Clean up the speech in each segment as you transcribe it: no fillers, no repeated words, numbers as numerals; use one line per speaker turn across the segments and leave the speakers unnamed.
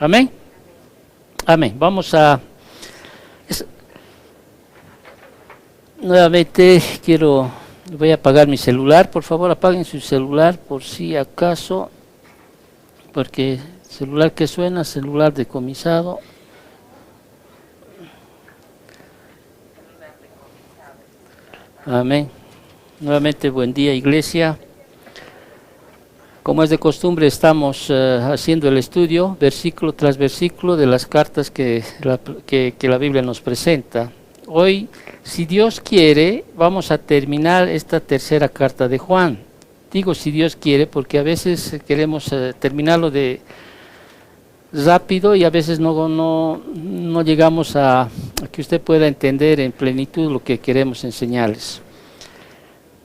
Amén. Amén. Nuevamente voy a apagar mi celular. Por favor, apaguen su celular por si acaso, porque celular que suena, celular decomisado. Amén. Nuevamente, buen día, iglesia. Como es de costumbre, estamos haciendo el estudio, versículo tras versículo, de las cartas que la Biblia nos presenta. Hoy, si Dios quiere, vamos a terminar esta tercera carta de Juan. Digo si Dios quiere porque a veces queremos terminarlo de rápido y a veces no llegamos a que usted pueda entender en plenitud lo que queremos enseñarles.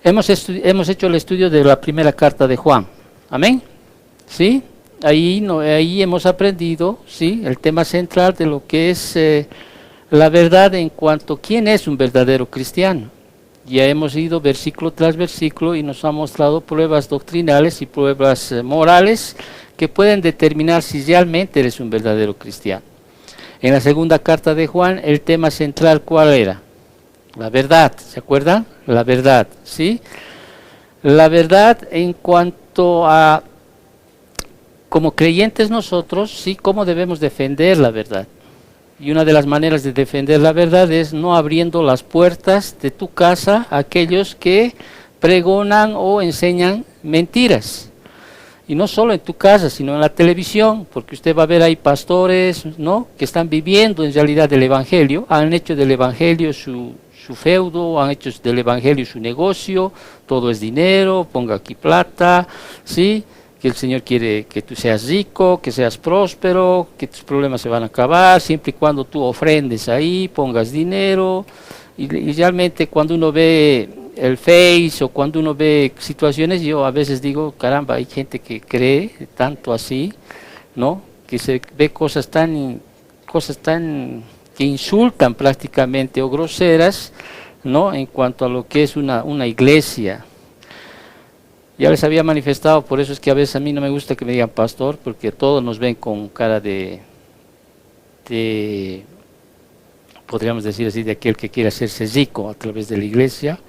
Hemos hecho el estudio de la primera carta de Juan. Amén. ¿Sí? Ahí hemos aprendido, ¿sí?, el tema central de lo que es la verdad en cuanto a quién es un verdadero cristiano. Ya hemos ido versículo tras versículo y nos ha mostrado pruebas doctrinales y pruebas morales que pueden determinar si realmente eres un verdadero cristiano. En la segunda carta de Juan, el tema central, ¿cuál era? La verdad, ¿se acuerdan? La verdad, ¿sí? La verdad en cuanto a, como creyentes nosotros, ¿sí?, cómo debemos defender la verdad. Y una de las maneras de defender la verdad es no abriendo las puertas de tu casa a aquellos que pregonan o enseñan mentiras. Y no solo en tu casa, sino en la televisión, porque usted va a ver ahí pastores, ¿no?, que están viviendo en realidad del Evangelio, han hecho del Evangelio su feudo, han hecho del Evangelio su negocio, todo es dinero, ponga aquí plata, ¿sí?, que el Señor quiere que tú seas rico, que seas próspero, que tus problemas se van a acabar, siempre y cuando tú ofrendes ahí, pongas dinero. Y realmente cuando uno ve el Face o cuando uno ve situaciones, yo a veces digo, caramba, hay gente que cree tanto así, ¿no?, que se ve cosas tan que insultan prácticamente o groseras, ¿no?, en cuanto a lo que es una iglesia. Ya les había manifestado, por eso es que a veces a mí no me gusta que me digan pastor, porque todos nos ven con cara de podríamos decir así, de aquel que quiere hacerse rico a través de la iglesia,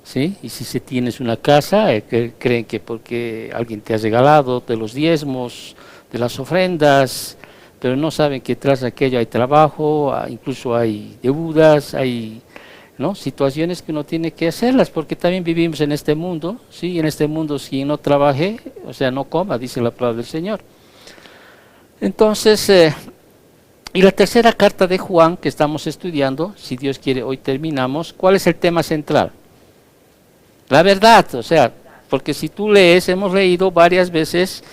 ¿sí? Y si tienes una casa, creen que porque alguien te ha regalado de los diezmos, de las ofrendas, pero no saben que tras aquello hay trabajo, incluso hay deudas, hay, ¿no?, situaciones que uno tiene que hacerlas, porque también vivimos en este mundo, ¿sí? En este mundo, si no trabaje, o sea, no coma, dice la palabra del Señor. Entonces, y la tercera carta de Juan que estamos estudiando, si Dios quiere, hoy terminamos. ¿Cuál es el tema central? La verdad, o sea, porque si tú lees, hemos leído varias veces,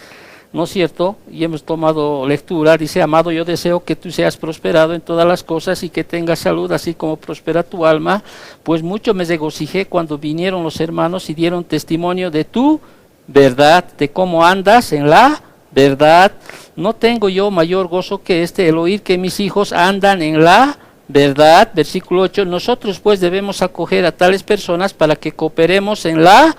¿no es cierto?, y hemos tomado lectura, dice, amado, yo deseo que tú seas prosperado en todas las cosas y que tengas salud, así como prospera tu alma, pues mucho me regocijé cuando vinieron los hermanos y dieron testimonio de tu verdad, de cómo andas en la verdad. No tengo yo mayor gozo que el oír que mis hijos andan en la verdad. Versículo 8, nosotros pues debemos acoger a tales personas para que cooperemos en la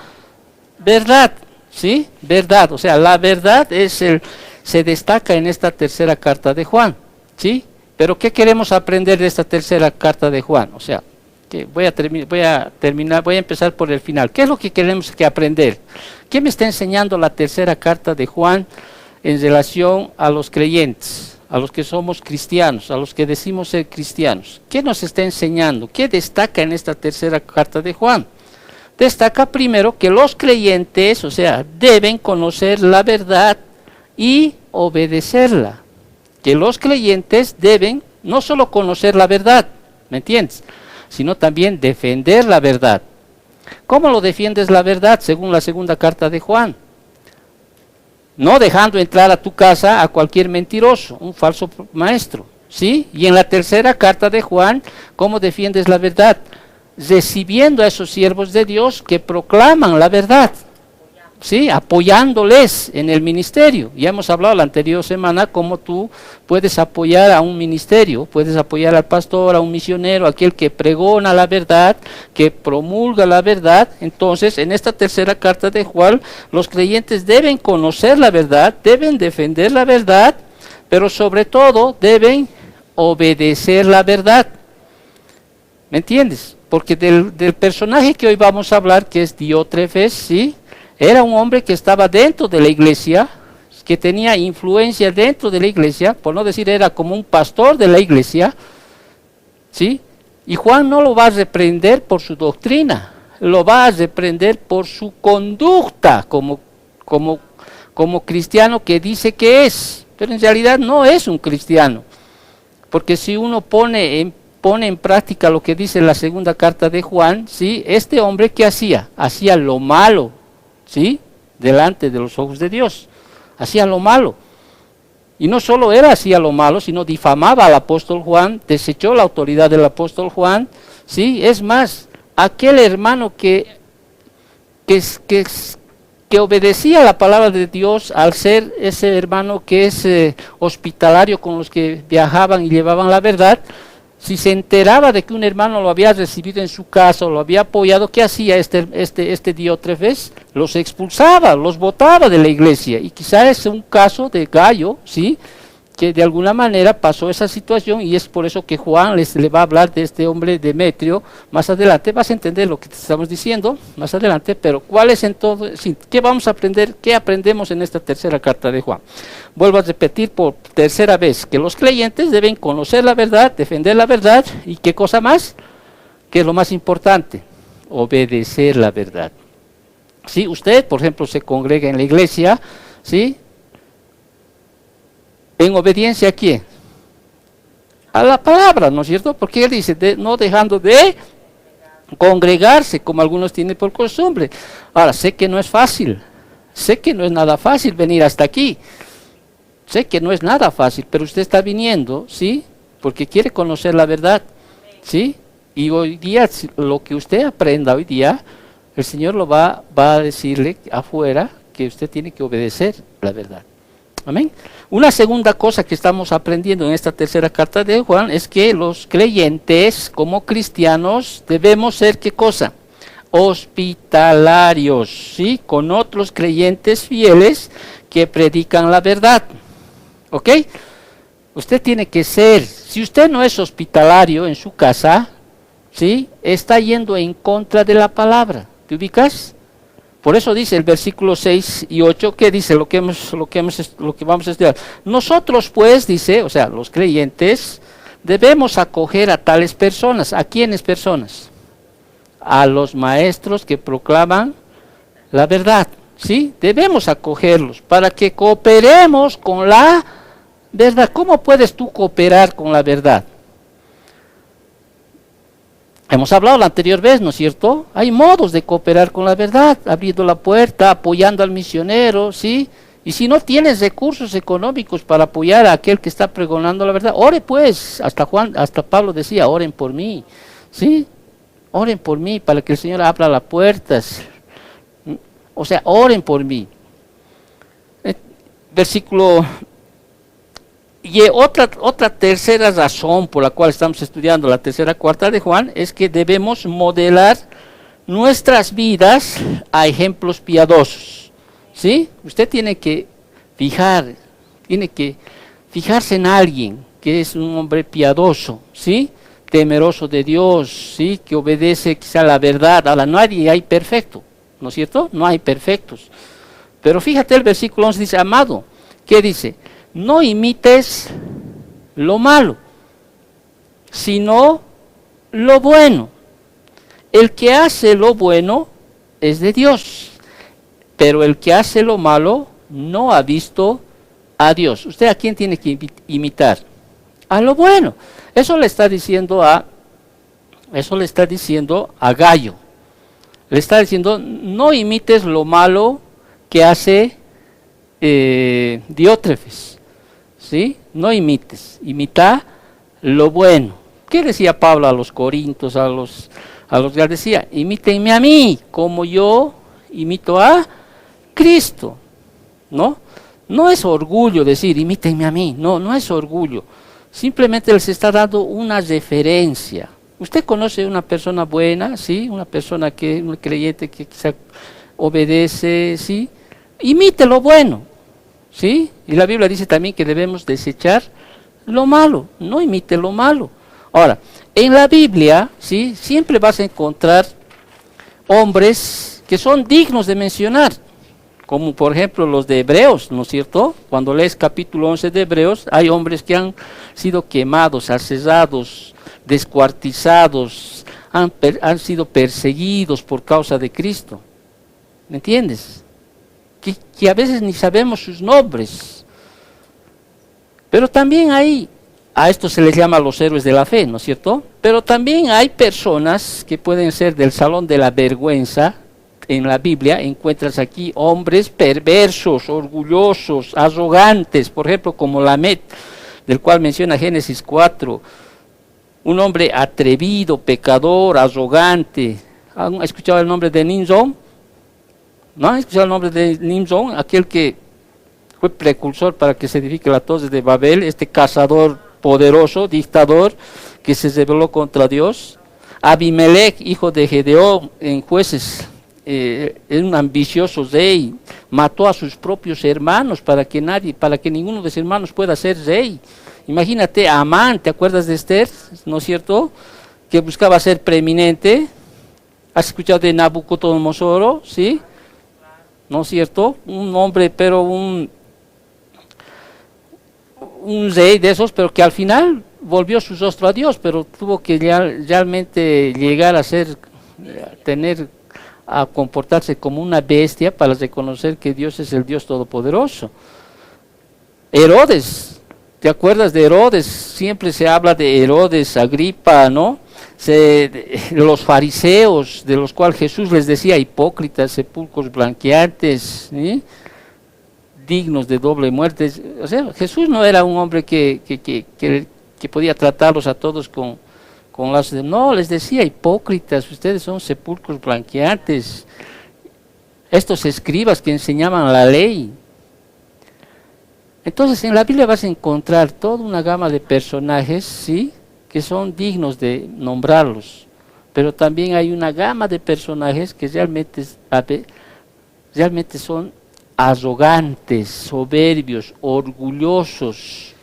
verdad. ¿Sí? Verdad, o sea, la verdad se destaca en esta tercera carta de Juan, ¿sí? Pero ¿qué queremos aprender de esta tercera carta de Juan? O sea, que voy a empezar por el final. ¿Qué es lo que queremos aprender? ¿Qué me está enseñando la tercera carta de Juan en relación a los creyentes, a los que somos cristianos, a los que decimos ser cristianos? ¿Qué nos está enseñando? ¿Qué destaca en esta tercera carta de Juan? Destaca primero que los creyentes, o sea, deben conocer la verdad y obedecerla. Que los creyentes deben no solo conocer la verdad, ¿me entiendes?, sino también defender la verdad. ¿Cómo lo defiendes la verdad? Según la segunda carta de Juan. No dejando entrar a tu casa a cualquier mentiroso, un falso maestro, ¿sí? Y en la tercera carta de Juan, ¿cómo defiendes la verdad? Recibiendo a esos siervos de Dios que proclaman la verdad, ¿sí?, apoyándoles en el ministerio. Ya hemos hablado la anterior semana cómo tú puedes apoyar a un ministerio, puedes apoyar al pastor, a un misionero, aquel que pregona la verdad, que promulga la verdad. Entonces, en esta tercera carta de Juan, los creyentes deben conocer la verdad, deben defender la verdad, pero sobre todo deben obedecer la verdad. ¿Me entiendes? Porque del personaje que hoy vamos a hablar, que es Diótrefes, ¿sí? Era un hombre que estaba dentro de la iglesia, que tenía influencia dentro de la iglesia, por no decir era como un pastor de la iglesia, ¿sí? Y Juan no lo va a reprender por su doctrina, lo va a reprender por su conducta como cristiano que dice que es, pero en realidad no es un cristiano, porque si uno pone en práctica lo que dice la segunda carta de Juan, ¿sí? Este hombre, ¿qué hacía? Hacía lo malo, ¿sí? Delante de los ojos de Dios, hacía lo malo. Y no solo él hacía lo malo, sino difamaba al apóstol Juan, desechó la autoridad del apóstol Juan, ¿sí? Es más, aquel hermano que obedecía la palabra de Dios, al ser ese hermano que es hospitalario con los que viajaban y llevaban la verdad, si se enteraba de que un hermano lo había recibido en su casa, lo había apoyado, ¿qué hacía este Diótrefes? Los expulsaba, los botaba de la iglesia. Y quizás es un caso de Gallo, ¿sí? Que de alguna manera pasó esa situación, y es por eso que Juan le va a hablar de este hombre Demetrio más adelante. Vas a entender lo que te estamos diciendo más adelante, pero ¿cuál es entonces? Sí, ¿qué vamos a aprender? ¿Qué aprendemos en esta tercera carta de Juan? Vuelvo a repetir por tercera vez, que los creyentes deben conocer la verdad, defender la verdad, y ¿qué cosa más? ¿Qué es lo más importante? Obedecer la verdad. Si usted, por ejemplo, se congrega en la iglesia, ¿sí? ¿En obediencia a quién? A la palabra, ¿no es cierto? Porque él dice, no dejando de congregarse, como algunos tienen por costumbre. Ahora, sé que no es fácil, sé que no es nada fácil venir hasta aquí, sé que no es nada fácil, pero usted está viniendo, ¿sí? Porque quiere conocer la verdad, ¿sí? Y hoy día, lo que usted aprenda hoy día, el Señor lo va a decirle afuera que usted tiene que obedecer la verdad. Amén. Una segunda cosa que estamos aprendiendo en esta tercera carta de Juan es que los creyentes, como cristianos, debemos ser, ¿qué cosa? Hospitalarios, ¿sí? Con otros creyentes fieles que predican la verdad. ¿Ok? Usted tiene que ser, si usted no es hospitalario en su casa, ¿sí? Está yendo en contra de la palabra. ¿Te ubicas? Por eso dice el versículo 6 y 8, ¿qué dice lo que vamos a estudiar? Nosotros pues, dice, o sea, los creyentes, debemos acoger a tales personas. ¿A quiénes personas? A los maestros que proclaman la verdad, ¿sí? Debemos acogerlos para que cooperemos con la verdad. ¿Cómo puedes tú cooperar con la verdad? Hemos hablado la anterior vez, ¿no es cierto? Hay modos de cooperar con la verdad, abriendo la puerta, apoyando al misionero, ¿sí? Y si no tienes recursos económicos para apoyar a aquel que está pregonando la verdad, ore pues, hasta Pablo decía, oren por mí, ¿sí? Oren por mí para que el Señor abra las puertas, o sea, oren por mí. Versículo. Y otra tercera razón por la cual estamos estudiando la tercera carta de Juan es que debemos modelar nuestras vidas a ejemplos piadosos, ¿sí? Usted tiene que fijarse en alguien que es un hombre piadoso, ¿sí? Temeroso de Dios, ¿sí? Que obedece quizá la verdad. Ahora, nadie hay perfecto, ¿no es cierto? No hay perfectos. Pero fíjate el versículo 11 dice, amado, ¿qué dice? No imites lo malo, sino lo bueno. El que hace lo bueno es de Dios, pero el que hace lo malo no ha visto a Dios. ¿Usted a quién tiene que imitar? A lo bueno. Eso le está diciendo a Gallo. Le está diciendo, no imites lo malo que hace Diótrefes. ¿Sí? No imites, imita lo bueno. ¿Qué decía Pablo a los Corintios, a los decía, imítenme a mí, como yo imito a Cristo, ¿no? No es orgullo decir, imítenme a mí, no es orgullo. Simplemente les está dando una referencia. Usted conoce una persona buena, ¿sí? Un creyente que quizá obedece, ¿sí? Imite lo bueno. ¿sí? Y la Biblia dice también que debemos desechar lo malo, no imite lo malo. Ahora, en la Biblia, ¿sí? Siempre vas a encontrar hombres que son dignos de mencionar, como por ejemplo los de Hebreos, ¿no es cierto? Cuando lees capítulo 11 de Hebreos, hay hombres que han sido quemados, asesinados, descuartizados, han sido perseguidos por causa de Cristo. ¿Me entiendes? Que a veces ni sabemos sus nombres. Pero también hay, a esto se les llama los héroes de la fe, ¿no es cierto? Pero también hay personas que pueden ser del salón de la vergüenza. En la Biblia encuentras aquí hombres perversos, orgullosos, arrogantes, por ejemplo como Lamet, del cual menciona Génesis 4, un hombre atrevido, pecador, arrogante. ¿Han escuchado el nombre de Nimrod? ¿No han escuchado el nombre de Nimrod? Aquel que fue precursor para que se edifique la torre de Babel, este cazador poderoso, dictador, que se rebeló contra Dios. Abimelech, hijo de Gedeón, en Jueces, es un ambicioso rey, mató a sus propios hermanos para que ninguno de sus hermanos pueda ser rey. Imagínate a Amán, ¿te acuerdas de Esther? ¿No es cierto? Que buscaba ser preeminente. ¿Has escuchado de Nabucodonosor? ¿Sí? ¿No es cierto? Un hombre, pero un rey de esos, pero que al final volvió su rostro a Dios, pero tuvo que realmente llegar a a comportarse como una bestia para reconocer que Dios es el Dios Todopoderoso. Herodes, ¿te acuerdas de Herodes? Siempre se habla de Herodes, Agripa, ¿no? Los fariseos, de los cuales Jesús les decía hipócritas, sepulcros blanqueantes, ¿sí? Dignos de doble muerte. O sea, Jesús no era un hombre que podía tratarlos a todos con lazos de... No, les decía hipócritas, ustedes son sepulcros blanqueantes. Estos escribas que enseñaban la ley. Entonces en la Biblia vas a encontrar toda una gama de personajes, ¿sí?, que son dignos de nombrarlos, pero también hay una gama de personajes que realmente son arrogantes, soberbios, orgullosos.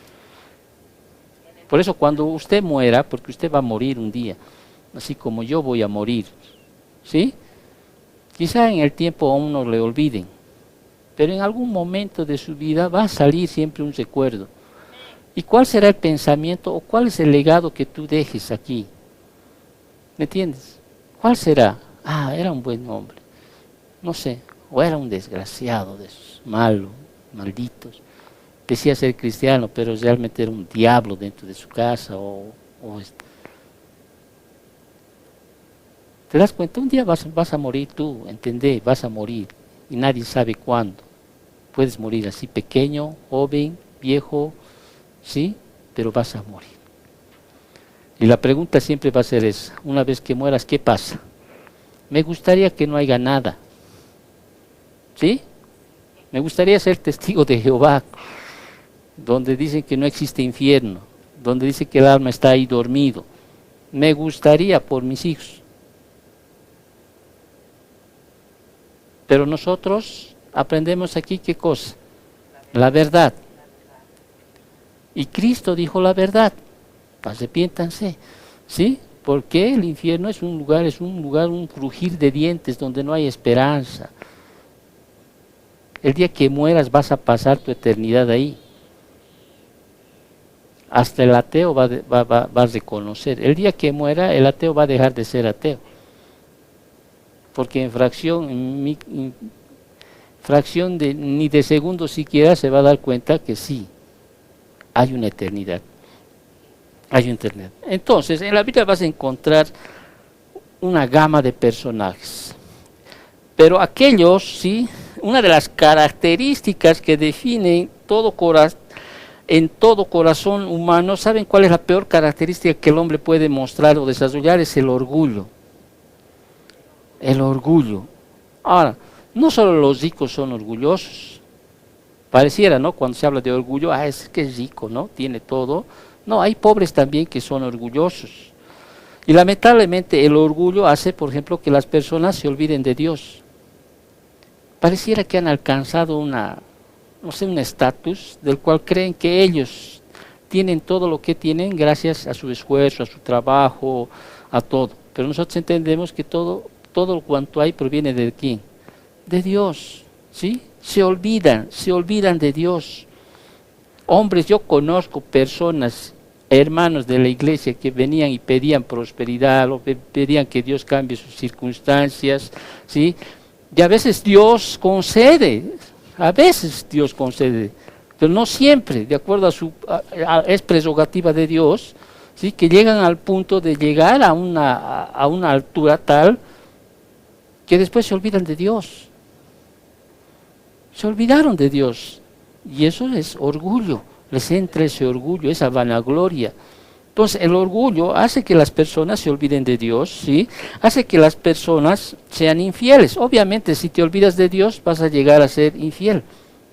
Por eso cuando usted muera, porque usted va a morir un día, así como yo voy a morir, ¿sí? Quizá en el tiempo a uno le olviden, pero en algún momento de su vida va a salir siempre un recuerdo. ¿Y cuál será el pensamiento o cuál es el legado que tú dejes aquí? ¿Me entiendes? ¿Cuál será? Ah, era un buen hombre. No sé, o era un desgraciado de esos, malo, malditos. Decía ser cristiano, pero realmente era un diablo dentro de su casa. ¿Te das cuenta? Un día vas a morir tú, ¿entendés? Vas a morir y nadie sabe cuándo. Puedes morir así pequeño, joven, viejo, ¿sí? Pero vas a morir. Y la pregunta siempre va a ser esa: una vez que mueras, ¿qué pasa? Me gustaría que no haya nada, ¿sí? Me gustaría ser testigo de Jehová, donde dicen que no existe infierno, donde dice que el alma está ahí dormido. Me gustaría por mis hijos. Pero nosotros aprendemos aquí ¿qué cosa? La verdad. Y Cristo dijo la verdad. Arrepiéntanse, ¿sí? Porque el infierno es un lugar, un crujir de dientes donde no hay esperanza. El día que mueras vas a pasar tu eternidad ahí. Hasta el ateo va a reconocer. El día que muera, el ateo va a dejar de ser ateo. Porque en fracción de ni de segundo siquiera se va a dar cuenta que sí, hay una eternidad. Hay una eternidad. Entonces, en la Biblia vas a encontrar una gama de personajes. Pero aquellos, sí, una de las características que definen en todo corazón humano, ¿saben cuál es la peor característica que el hombre puede mostrar o desarrollar? Es el orgullo. El orgullo. Ahora, no solo los ricos son orgullosos. Pareciera, ¿no? Cuando se habla de orgullo, es que es rico, ¿no? Tiene todo. No, hay pobres también que son orgullosos. Y lamentablemente el orgullo hace, por ejemplo, que las personas se olviden de Dios. Pareciera que han alcanzado no sé, un estatus del cual creen que ellos tienen todo lo que tienen gracias a su esfuerzo, a su trabajo, a todo. Pero nosotros entendemos que todo cuanto hay proviene de quién, de Dios, ¿sí? Se olvidan de Dios. Hombres, yo conozco personas, hermanos de la iglesia que venían y pedían prosperidad, o pedían que Dios cambie sus circunstancias, ¿sí? Y a veces Dios concede, pero no siempre, de acuerdo es prerrogativa de Dios, ¿sí? Que llegan al punto de llegar a una altura tal que después se olvidan de Dios. Se olvidaron de Dios. Y eso es orgullo, les entra ese orgullo, esa vanagloria. Entonces el orgullo hace que las personas se olviden de Dios, ¿sí? Hace que las personas sean infieles. Obviamente si te olvidas de Dios vas a llegar a ser infiel.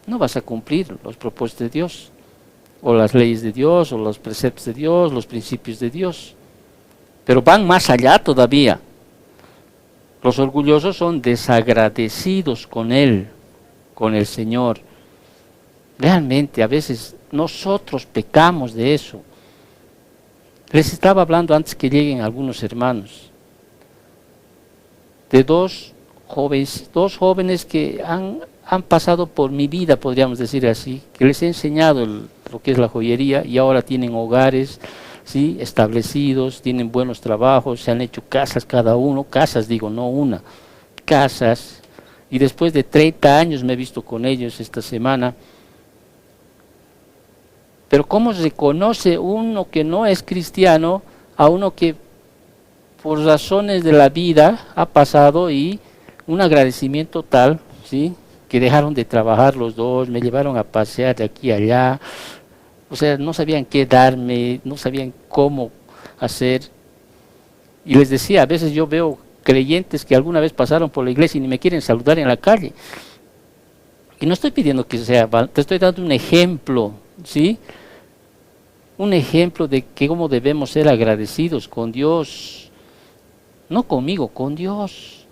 No vas a cumplir los propósitos de Dios, o las leyes de Dios, o los preceptos de Dios, los principios de Dios. Pero van más allá todavía. Los orgullosos son desagradecidos con Él, con el Señor. Realmente a veces nosotros pecamos de eso. Les estaba hablando antes que lleguen algunos hermanos de dos jóvenes que han pasado por mi vida, podríamos decir así, que les he enseñado lo que es la joyería y ahora tienen hogares, ¿sí? Establecidos, tienen buenos trabajos, se han hecho casas cada uno, casas digo, no una, casas, y después de 30 años me he visto con ellos esta semana. Pero ¿cómo se conoce uno que no es cristiano a uno que por razones de la vida ha pasado y un agradecimiento tal, ¿sí? Que dejaron de trabajar los dos, me llevaron a pasear de aquí a allá, o sea, no sabían qué darme, no sabían cómo hacer. Y les decía, a veces yo veo creyentes que alguna vez pasaron por la iglesia y ni me quieren saludar en la calle. Y no estoy pidiendo que sea, te estoy dando un ejemplo, ¿sí? Un ejemplo de que cómo debemos ser agradecidos con Dios. No conmigo, con Dios.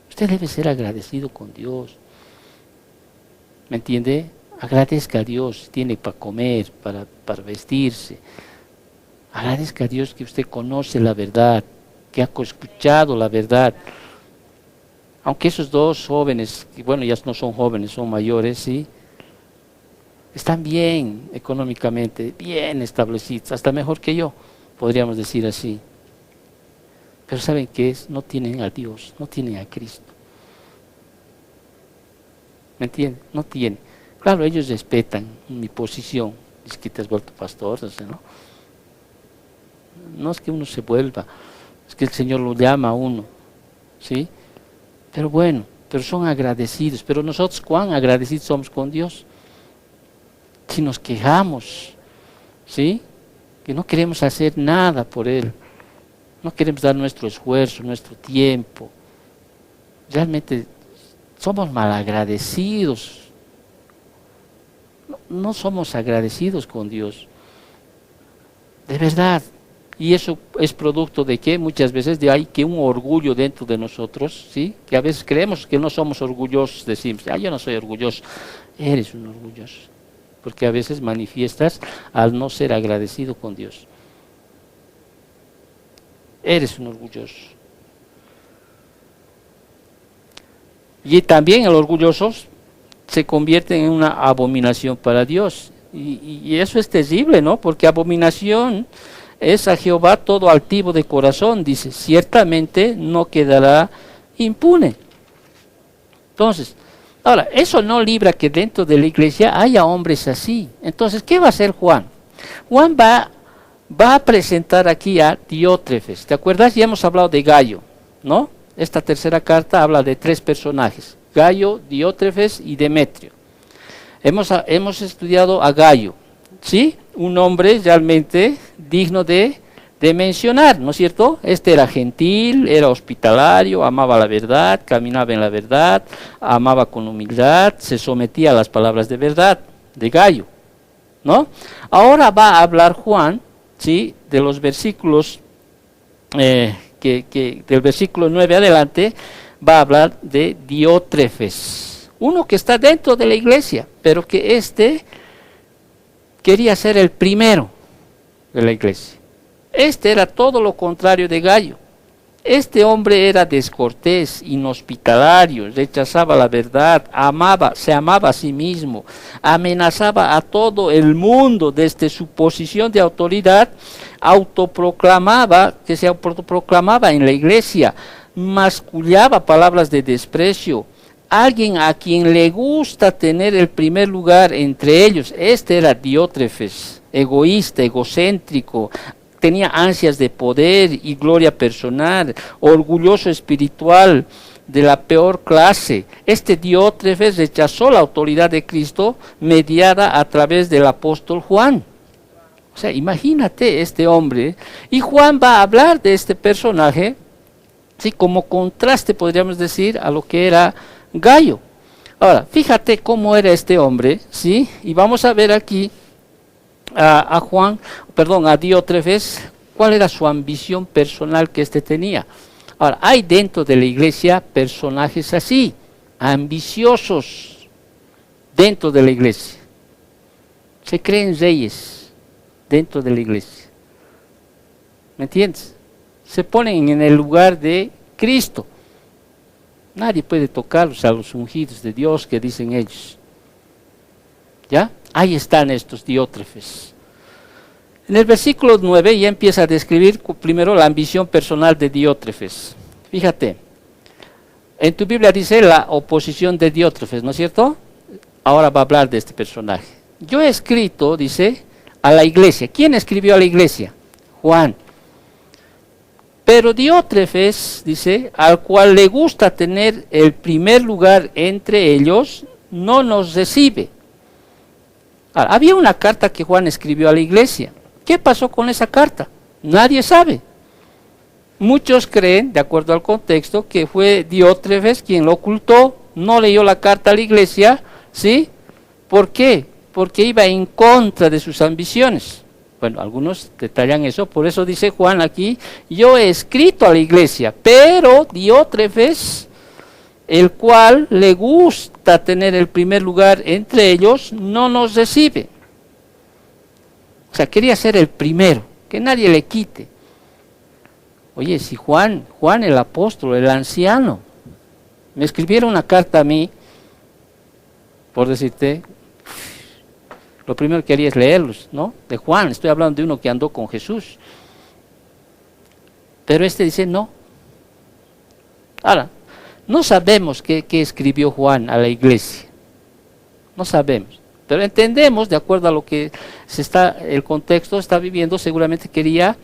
Usted debe ser agradecido con Dios. ¿Me entiende? Agradezca a Dios, tiene para comer, para vestirse. Agradezca a Dios que usted conoce la verdad, que ha escuchado la verdad. Aunque esos dos jóvenes, que bueno, ya no son jóvenes, son mayores, ¿sí? Están bien económicamente, bien establecidos, hasta mejor que yo, podríamos decir así. Pero ¿saben qué es? No tienen a Dios, no tienen a Cristo. ¿Me entienden? No tienen. Claro, ellos respetan mi posición. Es que te has vuelto pastor, ¿no? No es que uno se vuelva, es que el Señor lo llama a uno, ¿sí? Pero bueno, pero son agradecidos. Pero nosotros, ¿cuán agradecidos somos con Dios? Si nos quejamos, ¿sí? Que no queremos hacer nada por Él, no queremos dar nuestro esfuerzo, nuestro tiempo, realmente somos malagradecidos, no somos agradecidos con Dios, de verdad. Y eso es producto de que muchas veces hay que un orgullo dentro de nosotros, ¿sí? Que a veces creemos que no somos orgullosos, decimos, yo no soy orgulloso. Eres un orgulloso, porque a veces manifiestas al no ser agradecido con Dios. Eres un orgulloso. Y también el orgulloso se convierte en una abominación para Dios. Y eso es terrible, ¿no? Porque abominación es a Jehová todo altivo de corazón, dice, ciertamente no quedará impune. Entonces, ahora, eso no libra que dentro de la iglesia haya hombres así. Entonces, ¿qué va a hacer Juan? Juan va a presentar aquí a Diótrefes. ¿Te acuerdas? Ya hemos hablado de Gayo, ¿no? Esta tercera carta habla de 3 personajes, Gayo, Diótrefes y Demetrio. Hemos estudiado a Gayo, ¿sí? Un hombre realmente digno de mencionar, ¿no es cierto? Este era gentil, era hospitalario, amaba la verdad, caminaba en la verdad, amaba con humildad, se sometía a las palabras de verdad de Gayo, ¿no? Ahora va a hablar Juan, ¿sí? De los versículos, del versículo 9 adelante, va a hablar de Diótrefes, uno que está dentro de la iglesia, pero que quería ser el primero de la iglesia. Era todo lo contrario de Gayo. Este hombre era descortés, inhospitalario, rechazaba la verdad, se amaba a sí mismo, amenazaba a todo el mundo desde su posición de autoridad, se autoproclamaba en la iglesia, mascullaba palabras de desprecio, alguien a quien le gusta tener el primer lugar entre ellos. Este era Diótrefes, egoísta, egocéntrico, tenía ansias de poder y gloria personal, orgulloso espiritual de la peor clase. Este Diótrefes rechazó la autoridad de Cristo mediada a través del apóstol Juan. O sea, imagínate este hombre. Y Juan va a hablar de este personaje, ¿sí? Como contraste, podríamos decir, a lo que era Gayo. Ahora, fíjate cómo era este hombre, ¿sí? Y vamos a ver aquí a Diótrefes, cuál era su ambición personal que tenía. Ahora, hay dentro de la iglesia personajes así, ambiciosos, dentro de la iglesia. Se creen reyes dentro de la iglesia. ¿Me entiendes? Se ponen en el lugar de Cristo. Nadie puede tocarlos a los ungidos de Dios, que dicen ellos. ¿Ya? Ahí están estos Diótrefes. En el versículo 9 ya empieza a describir primero la ambición personal de Diótrefes. Fíjate, en tu Biblia dice la oposición de Diótrefes, ¿no es cierto? Ahora va a hablar de este personaje. Yo he escrito, dice, a la iglesia. ¿Quién escribió a la iglesia? Juan. Pero Diótrefes, dice, al cual le gusta tener el primer lugar entre ellos, no nos recibe. Ahora, había una carta que Juan escribió a la iglesia. ¿Qué pasó con esa carta? Nadie sabe. Muchos creen, de acuerdo al contexto, que fue Diótrefes quien lo ocultó, no leyó la carta a la iglesia, ¿sí? ¿Por qué? Porque iba en contra de sus ambiciones. Bueno, algunos detallan eso, por eso dice Juan aquí, yo he escrito a la iglesia, pero Diótrefes, el cual le gusta tener el primer lugar entre ellos, no nos recibe. O sea, quería ser el primero, que nadie le quite. Oye, si Juan el apóstol, el anciano, me escribiera una carta a mí, por decirte, lo primero que haría es leerlos, ¿no? De Juan, estoy hablando de uno que andó con Jesús. Pero dice no. Ahora, no sabemos qué escribió Juan a la iglesia. No sabemos. Pero entendemos, de acuerdo a lo que el contexto está viviendo, seguramente quería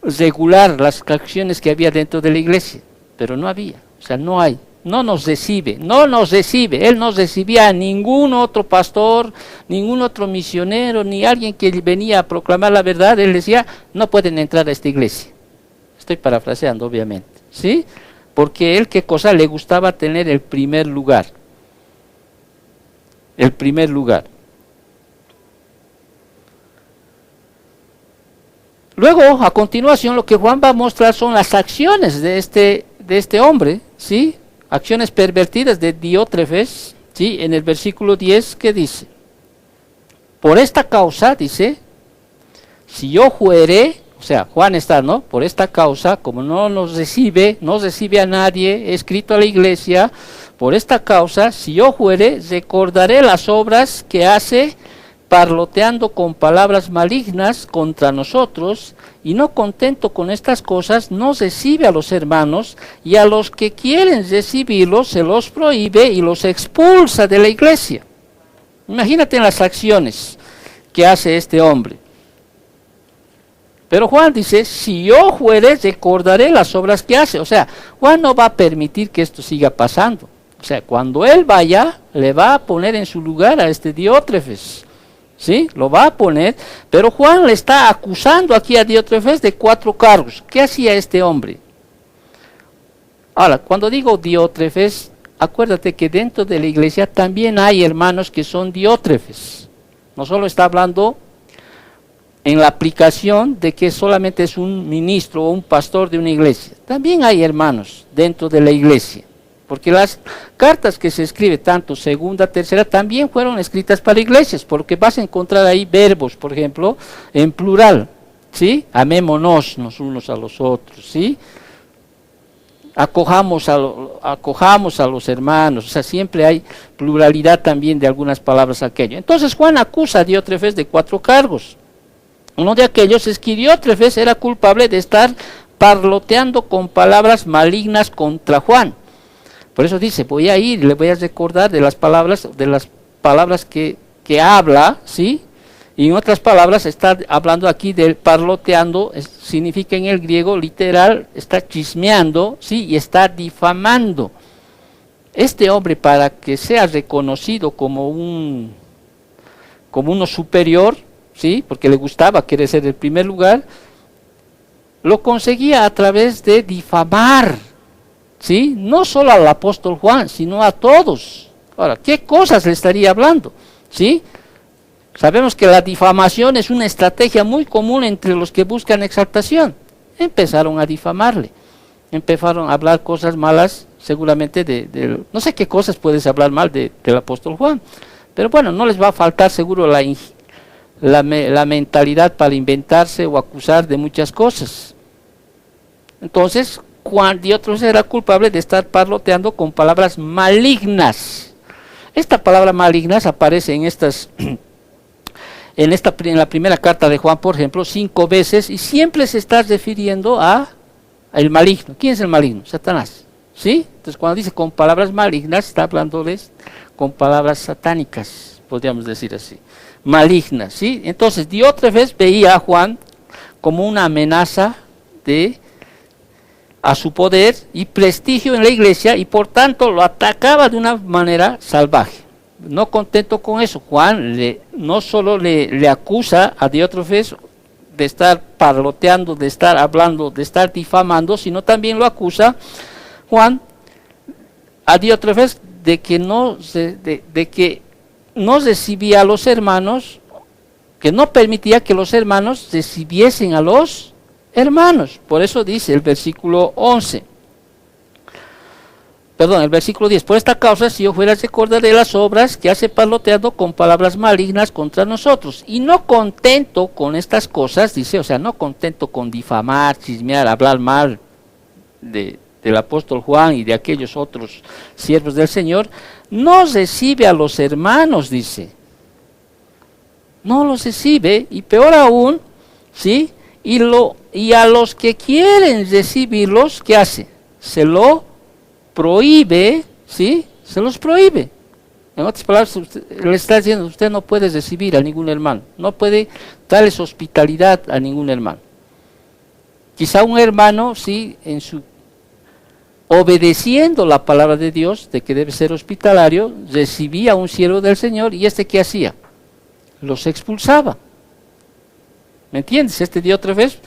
regular las acciones que había dentro de la iglesia. Pero no había, o sea, no hay. No nos recibe. Él no recibía a ningún otro pastor, ningún otro misionero, ni alguien que venía a proclamar la verdad. Él decía, no pueden entrar a esta iglesia. Estoy parafraseando, obviamente, ¿sí? Porque él, ¿qué cosa? Le gustaba tener el primer lugar. El primer lugar. Luego, a continuación, lo que Juan va a mostrar son las acciones de este hombre, ¿sí? Acciones pervertidas de Diótrefes, ¿sí? En el versículo 10, ¿qué dice? Por esta causa, dice, si yo fuere, o sea, Juan está, ¿no? Por esta causa, como no recibe a nadie, he escrito a la iglesia, por esta causa, si yo fuere, recordaré las obras que hace, parloteando con palabras malignas contra nosotros, y no contento con estas cosas, no recibe a los hermanos, y a los que quieren recibirlos se los prohíbe y los expulsa de la iglesia. Imagínate las acciones que hace este hombre. Pero Juan dice, si yo fuere, recordaré las obras que hace. O sea, Juan no va a permitir que esto siga pasando. O sea, cuando él vaya, le va a poner en su lugar a este Diótrefes. ¿Sí? Lo va a poner, pero Juan le está acusando aquí a Diótrefes de 4 cargos. ¿Qué hacía este hombre? Ahora, cuando digo Diótrefes, acuérdate que dentro de la iglesia también hay hermanos que son Diótrefes. No solo está hablando en la aplicación de que solamente es un ministro o un pastor de una iglesia. También hay hermanos dentro de la iglesia. porque las cartas que se escribe, tanto segunda, tercera, también fueron escritas para iglesias, porque vas a encontrar ahí verbos, por ejemplo, en plural, ¿sí? Amémonos los unos a los otros, ¿sí? Acojamos a los hermanos, o sea, siempre hay pluralidad también de algunas palabras aquello. Entonces Juan acusa a Diótrefes de 4 cargos. Uno de aquellos es que Diótrefes era culpable de estar parloteando con palabras malignas contra Juan. Por eso dice, voy a ir y le voy a recordar de las palabras que habla, ¿sí? Y en otras palabras, está hablando aquí del parloteando, significa en el griego literal, está chismeando, ¿sí? Y está difamando. Este hombre, para que sea reconocido como uno superior, ¿sí? Porque le gustaba, quiere ser el primer lugar, lo conseguía a través de difamar, ¿sí? No solo al apóstol Juan, sino a todos. Ahora, ¿qué cosas le estaría hablando? ¿Sí? Sabemos que la difamación es una estrategia muy común entre los que buscan exaltación. Empezaron a difamarle, empezaron a hablar cosas malas, seguramente no sé qué cosas puedes hablar mal del apóstol Juan, pero bueno, no les va a faltar seguro la mentalidad para inventarse o acusar de muchas cosas. Entonces, Juan de otros era culpable de estar parloteando con palabras malignas. Esta palabra malignas aparece en la primera carta de Juan, por ejemplo, 5 veces, y siempre se está refiriendo a el maligno. ¿Quién es el maligno? Satanás, ¿sí? Entonces cuando dice con palabras malignas, está hablándoles con palabras satánicas, podríamos decir así, malignas, ¿sí? Entonces Diótrefes veía a Juan como una amenaza a su poder y prestigio en la iglesia, y por tanto lo atacaba de una manera salvaje. No contento con eso, Juan no solo le acusa a Diótrefes de estar parloteando, de estar hablando, de estar difamando, sino también lo acusa Juan a Diótrefes de que no recibía a los hermanos, que no permitía que los hermanos recibiesen a los hermanos. Por eso dice el versículo 11. El versículo 10, por esta causa, si yo fuera, recordaré las obras que hace parloteando con palabras malignas contra nosotros. Y no contento con estas cosas, dice, o sea, no contento con difamar, chismear, hablar mal del apóstol Juan y de aquellos otros siervos del Señor, no recibe a los hermanos, dice. No los recibe, y peor aún, ¿sí? Y a los que quieren recibirlos, ¿qué hace? Se lo prohíbe, ¿sí? Se los prohíbe. En otras palabras, le está diciendo, usted no puede recibir a ningún hermano, no puede darles hospitalidad a ningún hermano. Quizá un hermano, sí, obedeciendo la palabra de Dios, de que debe ser hospitalario, recibía a un siervo del Señor, y ¿qué hacía? Los expulsaba. ¿Me entiendes? Diótrefes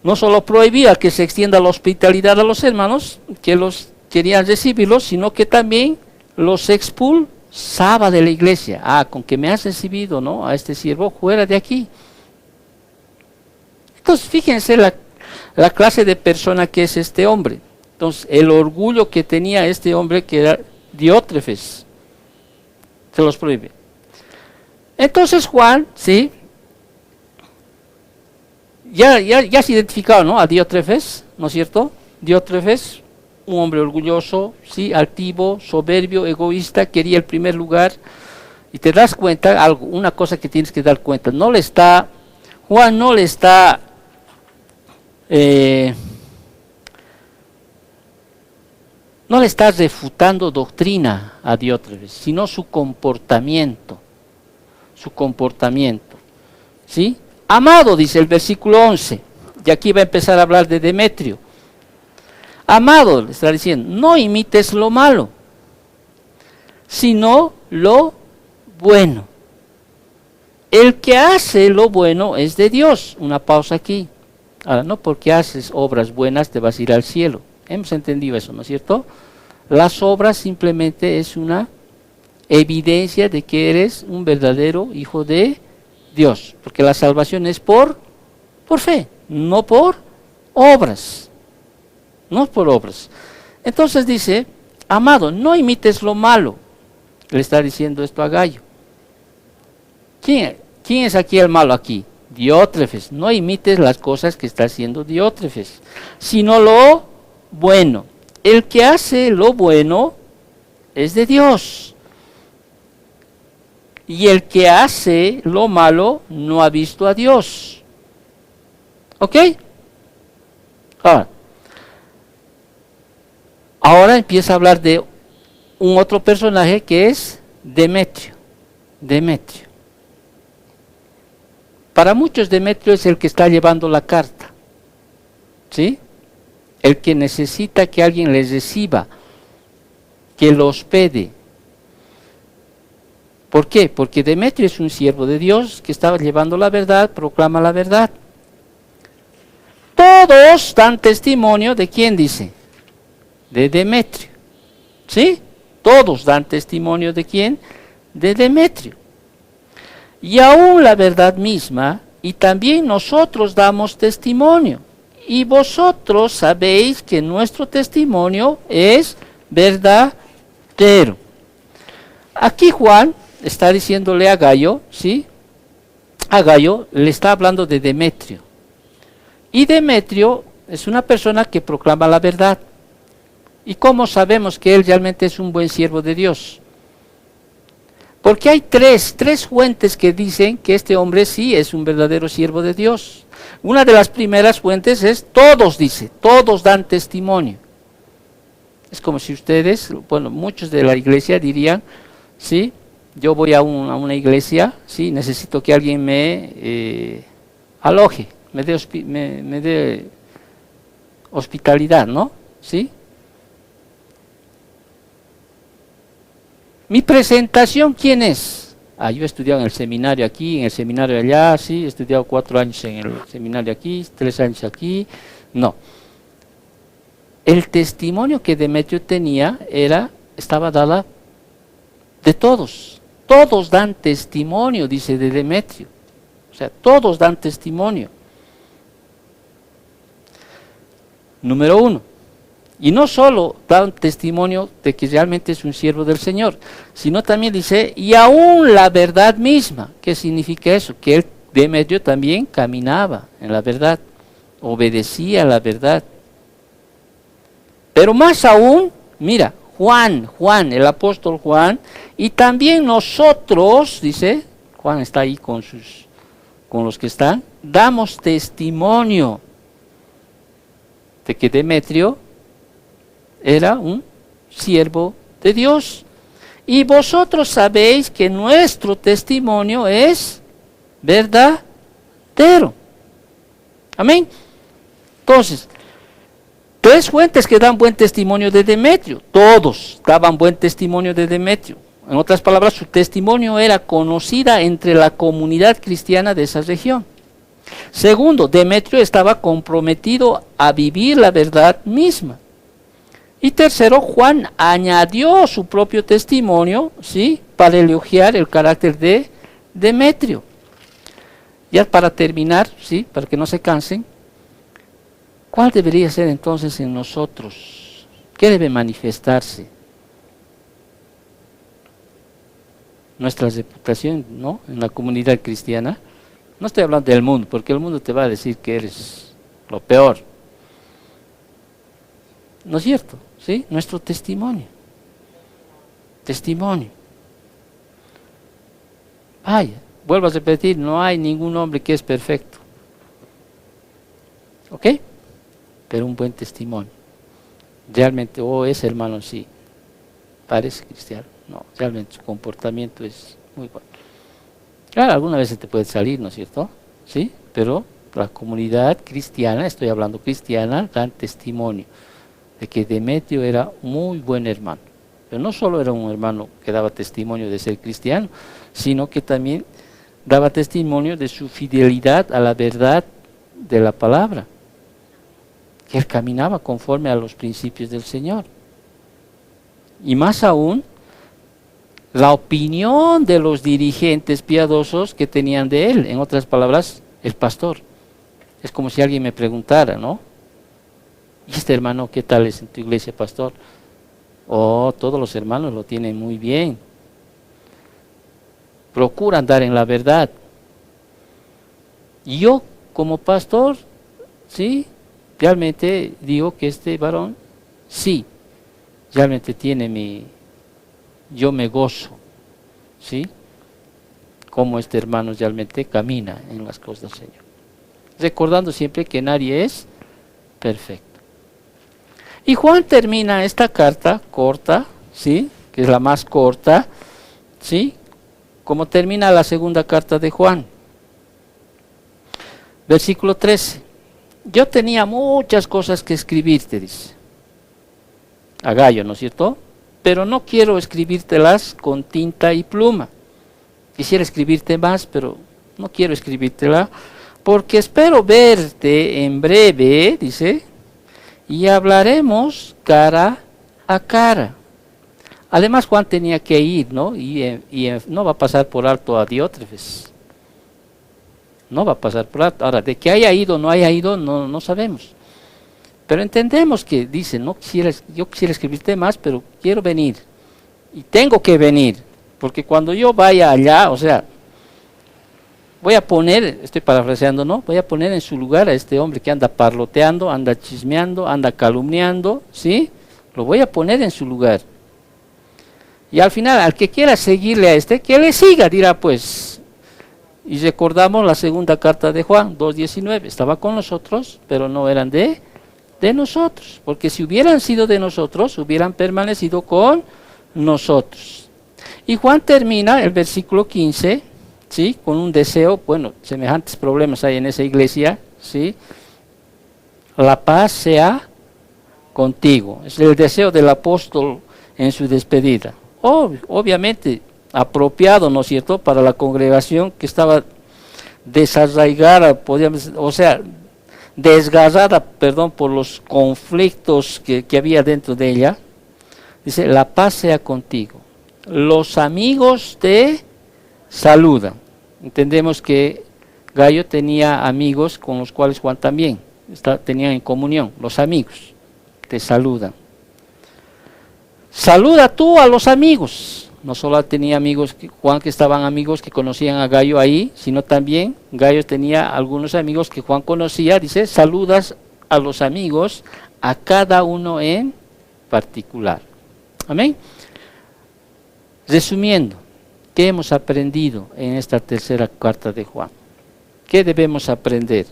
no solo prohibía que se extienda la hospitalidad a los hermanos, que los querían recibirlos, sino que también los expulsaba de la iglesia. Con que me has recibido, ¿no?, a este siervo, fuera de aquí. Entonces, fíjense la clase de persona que es este hombre. Entonces, el orgullo que tenía este hombre, que era Diótrefes, se los prohíbe. Entonces Juan, ¿sí?, ya se identificaba, ¿no?, a Diótrefes, ¿no es cierto? Diótrefes, un hombre orgulloso, ¿sí?, altivo, soberbio, egoísta, quería el primer lugar. Y te das cuenta, una cosa que tienes que dar cuenta, Juan no le está refutando doctrina a Diótrefes, sino su comportamiento, ¿sí? Amado, dice el versículo 11, y aquí va a empezar a hablar de Demetrio. Amado, le está diciendo, no imites lo malo, sino lo bueno. El que hace lo bueno es de Dios. Una pausa aquí. Ahora, no porque haces obras buenas te vas a ir al cielo. Hemos entendido eso, ¿no es cierto? Las obras simplemente es una evidencia de que eres un verdadero hijo de Dios, porque la salvación es por fe, no por obras. No por obras. Entonces dice, amado, no imites lo malo. Le está diciendo esto a Gayo. ¿Quién es aquí el malo aquí? Diótrefes. No imites las cosas que está haciendo Diótrefes, sino lo bueno. El que hace lo bueno es de Dios. Y el que hace lo malo no ha visto a Dios. ¿Ok? Ahora empieza a hablar de un otro personaje que es Demetrio. Demetrio. Para muchos Demetrio es el que está llevando la carta. ¿Sí? El que necesita que alguien les reciba, que lo hospede. ¿Por qué? Porque Demetrio es un siervo de Dios que estaba llevando la verdad, proclama la verdad. Todos dan testimonio de quién dice, de Demetrio. ¿Sí? Todos dan testimonio de quién, de Demetrio. Y aún la verdad misma, y también nosotros damos testimonio. Y vosotros sabéis que nuestro testimonio es verdadero. Aquí Juan está diciéndole a Gayo, ¿sí? A Gayo le está hablando de Demetrio. Y Demetrio es una persona que proclama la verdad. ¿Y cómo sabemos que él realmente es un buen siervo de Dios? Porque hay tres fuentes que dicen que este hombre sí es un verdadero siervo de Dios. Una de las primeras fuentes es todos, dice, todos dan testimonio. Es como si ustedes, bueno, muchos de la iglesia dirían, sí, yo voy a una iglesia, sí, necesito que alguien me aloje, me dé hospitalidad, ¿no? ¿Sí? Mi presentación, ¿quién es? Yo he estudiado en el seminario aquí, en el seminario allá, sí, he estudiado 4 años en el seminario aquí, 3 años aquí. No. El testimonio que Demetrio tenía estaba dada de todos. Todos dan testimonio, dice de Demetrio. O sea, todos dan testimonio. Número 1. Y no solo dan testimonio de que realmente es un siervo del Señor, sino también dice, y aún la verdad misma. ¿Qué significa eso? Que él, Demetrio, también caminaba en la verdad, obedecía a la verdad. Pero más aún, mira, Juan, el apóstol Juan, y también nosotros, dice, Juan está ahí con los que están, damos testimonio de que Demetrio era un siervo de Dios. Y vosotros sabéis que nuestro testimonio es verdadero. Amén. Entonces, 3 fuentes que dan buen testimonio de Demetrio. Todos daban buen testimonio de Demetrio. En otras palabras, su testimonio era conocida entre la comunidad cristiana de esa región. Segundo, Demetrio estaba comprometido a vivir la verdad misma. Y tercero, Juan añadió su propio testimonio, ¿sí?, para elogiar el carácter de Demetrio. Ya para terminar, ¿sí?, para que no se cansen, ¿cuál debería ser entonces en nosotros? ¿Qué debe manifestarse? Nuestra reputación, ¿no?, en la comunidad cristiana. No estoy hablando del mundo, porque el mundo te va a decir que eres lo peor. ¿No es cierto? ¿Sí? Nuestro testimonio. Testimonio. Vaya, vuelvo a repetir, no hay ningún hombre que es perfecto. ¿Ok? Pero un buen testimonio. Realmente, ese hermano sí, parece cristiano. No, realmente su comportamiento es muy bueno. Claro, alguna vez te puede salir, ¿no es cierto? ¿Sí? Pero la comunidad cristiana, estoy hablando cristiana, dan testimonio de que Demetrio era muy buen hermano. Pero no solo era un hermano que daba testimonio de ser cristiano, sino que también daba testimonio de su fidelidad a la verdad de la palabra. Que él caminaba conforme a los principios del Señor. Y más aún, la opinión de los dirigentes piadosos que tenían de él, en otras palabras, el pastor. Es como si alguien me preguntara, ¿no? ¿Y este hermano qué tal es en tu iglesia, pastor? Oh, todos los hermanos lo tienen muy bien. Procura andar en la verdad. Y yo, como pastor, sí, realmente digo que este varón, sí, realmente tiene yo me gozo, sí, como este hermano realmente camina en las cosas del Señor. Recordando siempre que nadie es perfecto. Y Juan termina esta carta corta, ¿sí? Que es la más corta, ¿sí? Como termina la segunda carta de Juan. Versículo 13. Yo tenía muchas cosas que escribirte, dice. A Gayo, ¿no es cierto? Pero no quiero escribírtelas con tinta y pluma. Quisiera escribirte más, pero no quiero escribírtela, porque espero verte en breve, dice, y hablaremos cara a cara. Además, Juan tenía que ir, ¿no? Y no va a pasar por alto a Diótrefes. No va a pasar por alto. Ahora, de que haya ido o no haya ido, no sabemos. Pero entendemos que dice, yo quisiera escribirte más, pero quiero venir. Y tengo que venir. Porque cuando yo vaya allá, o sea, voy a poner, estoy parafraseando, ¿no? Voy a poner en su lugar a este hombre que anda parloteando, anda chismeando, anda calumniando, ¿sí? Lo voy a poner en su lugar. Y al final, al que quiera seguirle a este, que le siga, dirá pues. Y recordamos la segunda carta de Juan, 2:19. Estaba con nosotros, pero no eran de nosotros. Porque si hubieran sido de nosotros, hubieran permanecido con nosotros. Y Juan termina el versículo 15, ¿sí? Con un deseo, bueno, semejantes problemas hay en esa iglesia, ¿sí? La paz sea contigo. Es el deseo del apóstol en su despedida. Obviamente apropiado, ¿no es cierto?, para la congregación que estaba desarraigada, desgarrada, por los conflictos que había dentro de ella. Dice, la paz sea contigo. Los amigos te saludan. Entendemos que Gayo tenía amigos con los cuales Juan también tenían en comunión. Los amigos te saludan. Saluda tú a los amigos. No solo tenía amigos, Juan, que estaban amigos que conocían a Gayo ahí, sino también Gayo tenía algunos amigos que Juan conocía. Dice, saludas a los amigos, a cada uno en particular. Amén. Resumiendo, ¿qué hemos aprendido en esta tercera carta de Juan? ¿Qué debemos aprender?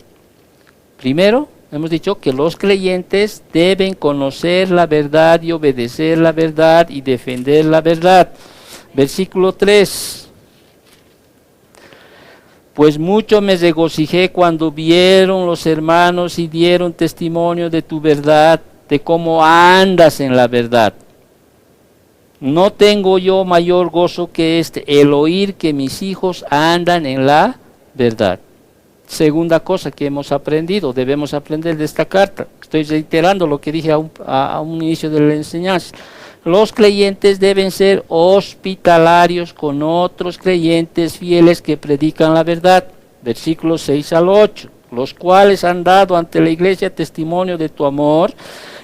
Primero, hemos dicho que los creyentes deben conocer la verdad y obedecer la verdad y defender la verdad. Versículo 3. Pues mucho me regocijé cuando vieron los hermanos y dieron testimonio de tu verdad, de cómo andas en la verdad. No tengo yo mayor gozo que el oír que mis hijos andan en la verdad. Segunda cosa que hemos aprendido, debemos aprender de esta carta. Estoy reiterando lo que dije a un inicio de la enseñanza. Los creyentes deben ser hospitalarios con otros creyentes fieles que predican la verdad. Versículos 6 al 8. Los cuales han dado ante la iglesia testimonio de tu amor,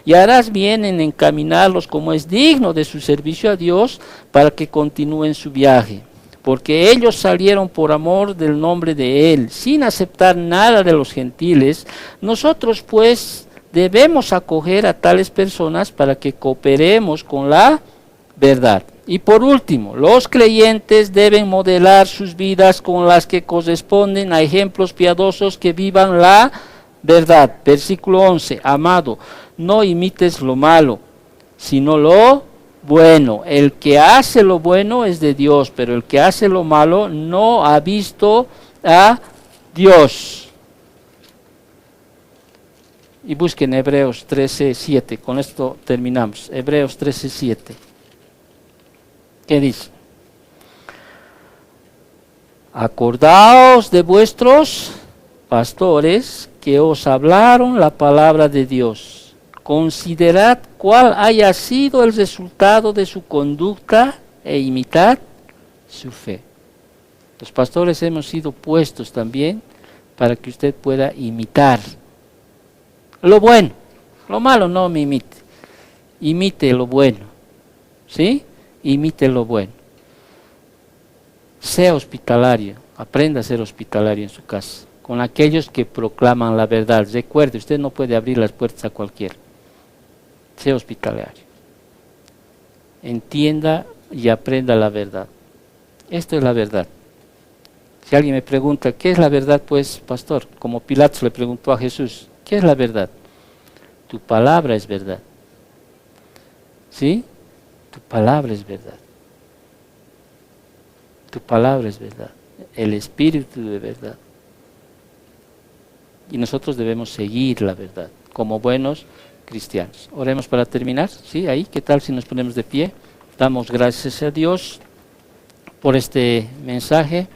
y harás bien en encaminarlos como es digno de su servicio a Dios, para que continúen su viaje. Porque ellos salieron por amor del nombre de Él, sin aceptar nada de los gentiles. Nosotros pues debemos acoger a tales personas para que cooperemos con la verdad. Y por último, los creyentes deben modelar sus vidas con las que corresponden a ejemplos piadosos que vivan la verdad. Versículo 11, amado, no imites lo malo, sino lo bueno. El que hace lo bueno es de Dios, pero el que hace lo malo no ha visto a Dios. Y busquen Hebreos 13:7. Con esto terminamos. Hebreos 13:7. ¿Qué dice? Acordaos de vuestros pastores que os hablaron la palabra de Dios. Considerad cuál haya sido el resultado de su conducta e imitad su fe. Los pastores hemos sido puestos también para que usted pueda imitar lo bueno. Lo malo no me imite. Imite lo bueno. ¿sí? Imite lo bueno. Sea hospitalario, aprenda a ser hospitalario en su casa, con aquellos que proclaman la verdad. Recuerde, usted no puede abrir las puertas a cualquiera. Sea hospitalario. Entienda y aprenda la verdad. Esto es la verdad. Si alguien me pregunta, ¿qué es la verdad? Pues, pastor, como Pilatos le preguntó a Jesús, ¿qué es la verdad? Tu palabra es verdad. ¿Sí? Tu palabra es verdad. Tu palabra es verdad. El Espíritu de verdad. Y nosotros debemos seguir la verdad, como buenos cristianos. Oremos para terminar. ¿Sí? Ahí, ¿qué tal si nos ponemos de pie? Damos gracias a Dios por este mensaje.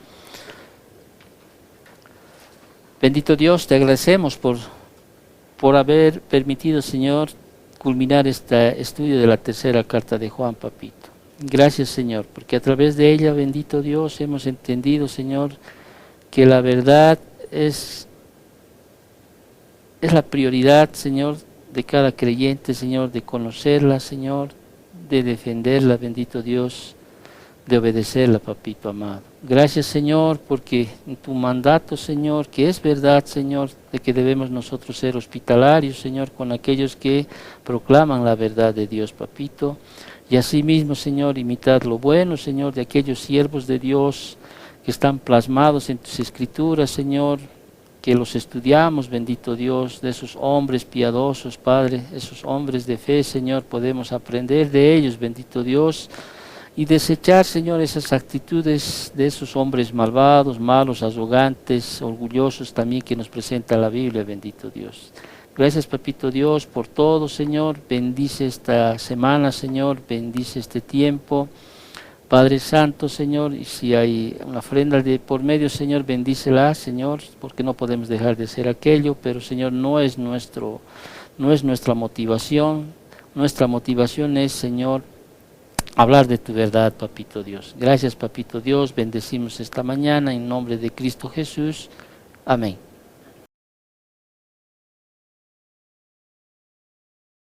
Bendito Dios, te agradecemos por haber permitido, Señor, culminar este estudio de la tercera carta de Juan, papito. Gracias, Señor, porque a través de ella, bendito Dios, hemos entendido, Señor, que la verdad es la prioridad, Señor, de cada creyente, Señor, de conocerla, Señor, de defenderla, bendito Dios, de obedecerla, papito amado. Gracias, Señor, porque en tu mandato, Señor, que es verdad, Señor, de que debemos nosotros ser hospitalarios, Señor, con aquellos que proclaman la verdad de Dios, papito. Y asimismo, Señor, imitad lo bueno, Señor, de aquellos siervos de Dios que están plasmados en tus escrituras, Señor, que los estudiamos, bendito Dios, de esos hombres piadosos, Padre, esos hombres de fe, Señor, podemos aprender de ellos, bendito Dios, y desechar, Señor, esas actitudes de esos hombres malvados, malos, arrogantes, orgullosos también que nos presenta la Biblia, bendito Dios. Gracias, papito Dios, por todo, Señor. Bendice esta semana, Señor. Bendice este tiempo. Padre Santo, Señor, y si hay una ofrenda de por medio, Señor, bendícela, Señor, porque no podemos dejar de hacer aquello, pero, Señor, no es nuestra motivación. Nuestra motivación es, Señor, hablar de tu verdad, papito Dios. Gracias, papito Dios. Bendecimos esta mañana en nombre de Cristo Jesús. Amén.